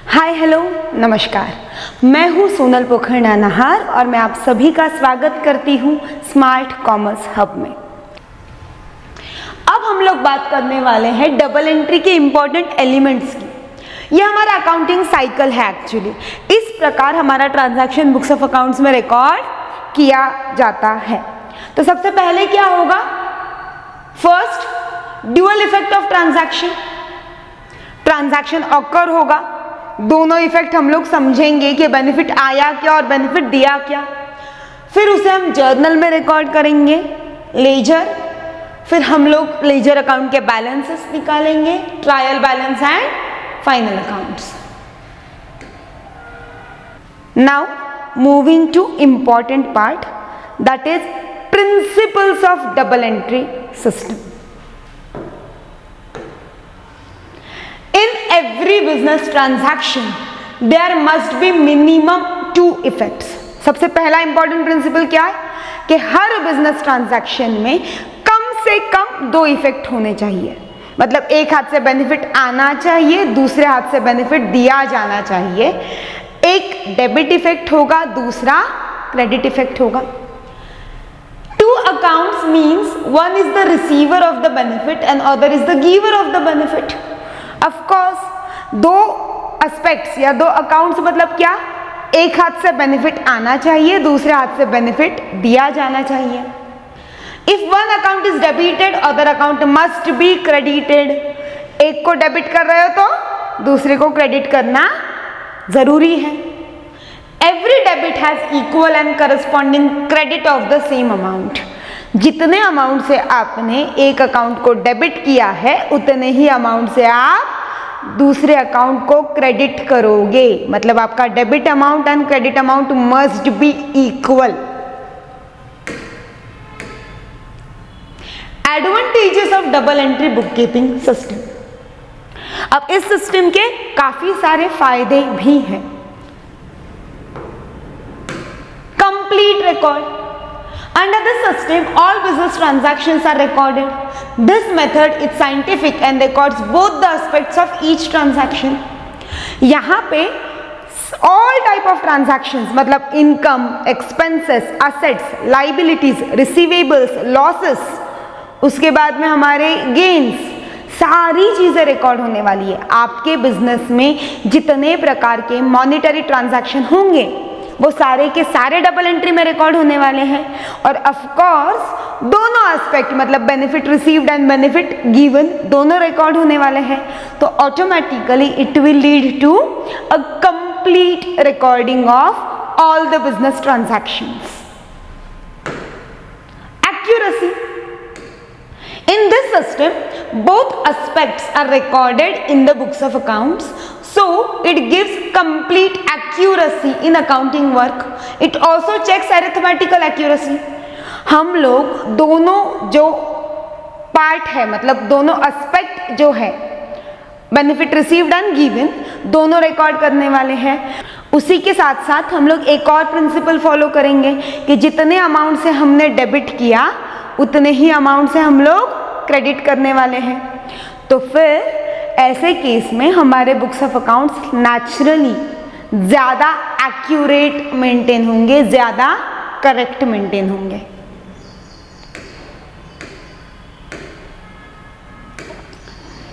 Hi hello नमस्कार, मैं हूँ सोनल पोखरना नाहर और मैं आप सभी का स्वागत करती हूँ स्मार्ट कॉमर्स हब में। अब हम लोग बात करने वाले हैं डबल एंट्री के इम्पॉर्टेंट एलिमेंट्स की। यह हमारा अकाउंटिंग साइकिल है एक्चुअली। इस प्रकार हमारा ट्रांजैक्शन बुक्स ऑफ अकाउंट्स में रिकॉर्ड किया जाता है। तो सबसे पहले क्या होगा? First, dual effect of transaction. Transaction occur होगा, दोनों इफेक्ट हम लोग समझेंगे कि बेनिफिट आया क्या और बेनिफिट दिया क्या। फिर उसे हम जर्नल में रिकॉर्ड करेंगे, लेजर। फिर हम लोग लेजर अकाउंट के बैलेंसेस निकालेंगे, trial balance and final accounts. Now moving two important part, that is principles of double entry system. In every business transaction, there must be minimum 2 effects. सबसे पहला important principle क्या है कि हर business transaction में कम से कम 2 effect होने चाहिए। मतलब एक हाथ से बेनिफिट आना चाहिए, दूसरे हाथ से बेनिफिट दिया जाना चाहिए। एक डेबिट इफेक्ट होगा, दूसरा क्रेडिट इफेक्ट होगा। 2 accounts means one is the receiver of the benefit and other is the giver of the benefit. Of course 2 aspects या 2 अकाउंट्स मतलब क्या? एक हाथ से बेनिफिट आना चाहिए, दूसरे हाथ से बेनिफिट दिया जाना चाहिए। If one account is debited, other account must be credited. एक को डेबिट कर रहे हो तो दूसरे को क्रेडिट करना जरूरी है। Every debit has equal and corresponding credit of the same amount. जितने अमाउंट से आपने एक अकाउंट को डेबिट किया है, उतने ही अमाउंट से आप दूसरे अकाउंट को क्रेडिट करोगे। मतलब आपका debit amount and credit amount must be equal. Advantages of double entry book keeping system. अब इस सिस्टम के काफी सारे फायदे भी हैं। Complete record. Under this system, all business transactions are recorded. This method is scientific and records both the aspects of each transaction. यहाँ पे all type of transactions मतलब income, expenses, assets, liabilities, receivables, losses, उसके बाद में हमारे gains, सारी चीजें record होने वाली है। आपके बिजनेस में जितने प्रकार के मॉनिटरी ट्रांजैक्शन होंगे वो सारे के सारे डबल एंट्री में रिकॉर्ड होने वाले हैं। और ऑफ कोर्स दोनों एस्पेक्ट मतलब benefit received and benefit given दोनों रिकॉर्ड होने वाले हैं। तो automatically it will lead to a complete recording of all the business transactions. Accuracy. In this system, both aspects are recorded in the books of accounts, so it gives complete accuracy in accounting work. It also checks arithmetical accuracy. हम लोग दोनों जो part है मतलब दोनों aspect जो है benefit received and given दोनों रिकॉर्ड करने वाले हैं। उसी के साथ साथ हम लोग एक और प्रिंसिपल फॉलो करेंगे कि जितने अमाउंट से हमने डेबिट किया उतने ही अमाउंट से हम लोग क्रेडिट करने वाले हैं। तो फिर ऐसे केस में हमारे बुक्स ऑफ अकाउंट्स नेचुरली ज़्यादा एक्यूरेट मेंटेन होंगे, ज़्यादा करेक्ट मेंटेन होंगे।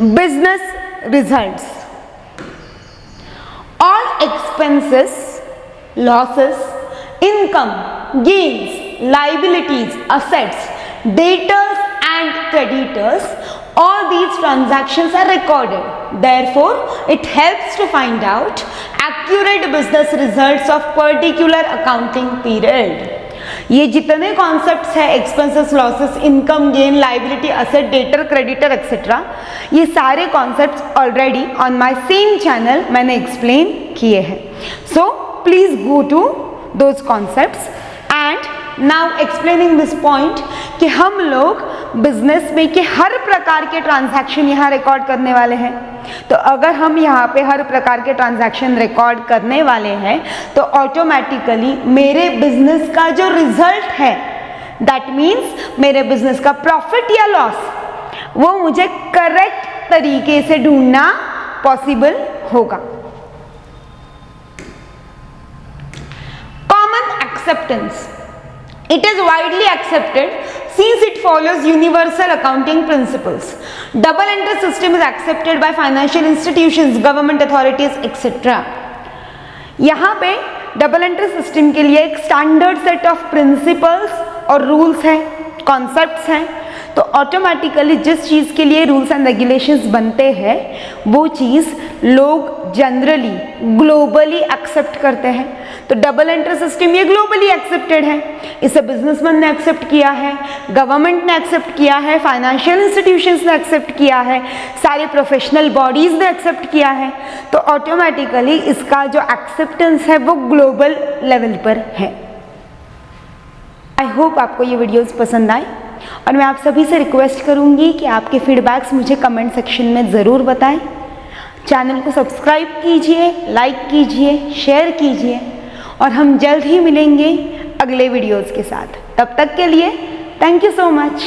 Business results. All expenses, losses, income, gains, liabilities, assets, debtors and creditors, all these transactions are recorded. Therefore, it helps to find out accurate business results of particular accounting period. ये जितने concepts हैं expenses, losses, income, gain, liability, asset, debtor, creditor etcetera, ये सारे concepts already on my same channel मैंने explain किए हैं। So please go to those concepts and now explaining this point कि हम लोग बिजनेस में के हर प्रकार के ट्रांजैक्शन यहाँ रिकॉर्ड करने वाले हैं। तो अगर हम यहाँ पे हर प्रकार के ट्रांजैक्शन रिकॉर्ड करने वाले हैं तो ऑटोमेटिकली मेरे बिजनेस का जो रिजल्ट है दैट मीन्स मेरे बिजनेस का प्रॉफिट या लॉस वो मुझे करेक्ट तरीके से ढूंढना पॉसिबल होगा। acceptance. It is widely accepted since it follows universal accounting principles. Double entry system is accepted by financial institutions, government authorities, etc. यहाँ पे डबल एंट्री सिस्टम के लिए एक स्टैंडर्ड सेट ऑफ प्रिंसिपल्स और रूल्स हैं, concepts हैं, तो automatically जिस चीज़ के लिए रूल्स एंड रेगुलेशंस बनते हैं वो चीज़ लोग जनरली ग्लोबली एक्सेप्ट करते हैं. तो डबल एंट्री सिस्टम ये ग्लोबली एक्सेप्टेड है, इसे बिजनेसमैन ने एक्सेप्ट किया है, गवर्नमेंट ने एक्सेप्ट किया है, फाइनेंशियल इंस्टीट्यूशंस ने एक्सेप्ट किया है, सारे प्रोफेशनल बॉडीज ने एक्सेप्ट किया है. तो ऑटोमेटिकली इसका जो एक्सेप्टेंस है वो ग्लोबल लेवल पर है. आई होप आपको ये वीडियोस पसंद आए और मैं आप सभी से रिक्वेस्ट करूंगी कि आपके फीडबैक्स मुझे कमेंट सेक्शन में ज़रूर बताएं. चैनल को सब्सक्राइब कीजिए, लाइक कीजिए, शेयर कीजिए और हम जल्द ही मिलेंगे अगले वीडियोस के साथ. तब तक के लिए थैंक यू सो मच.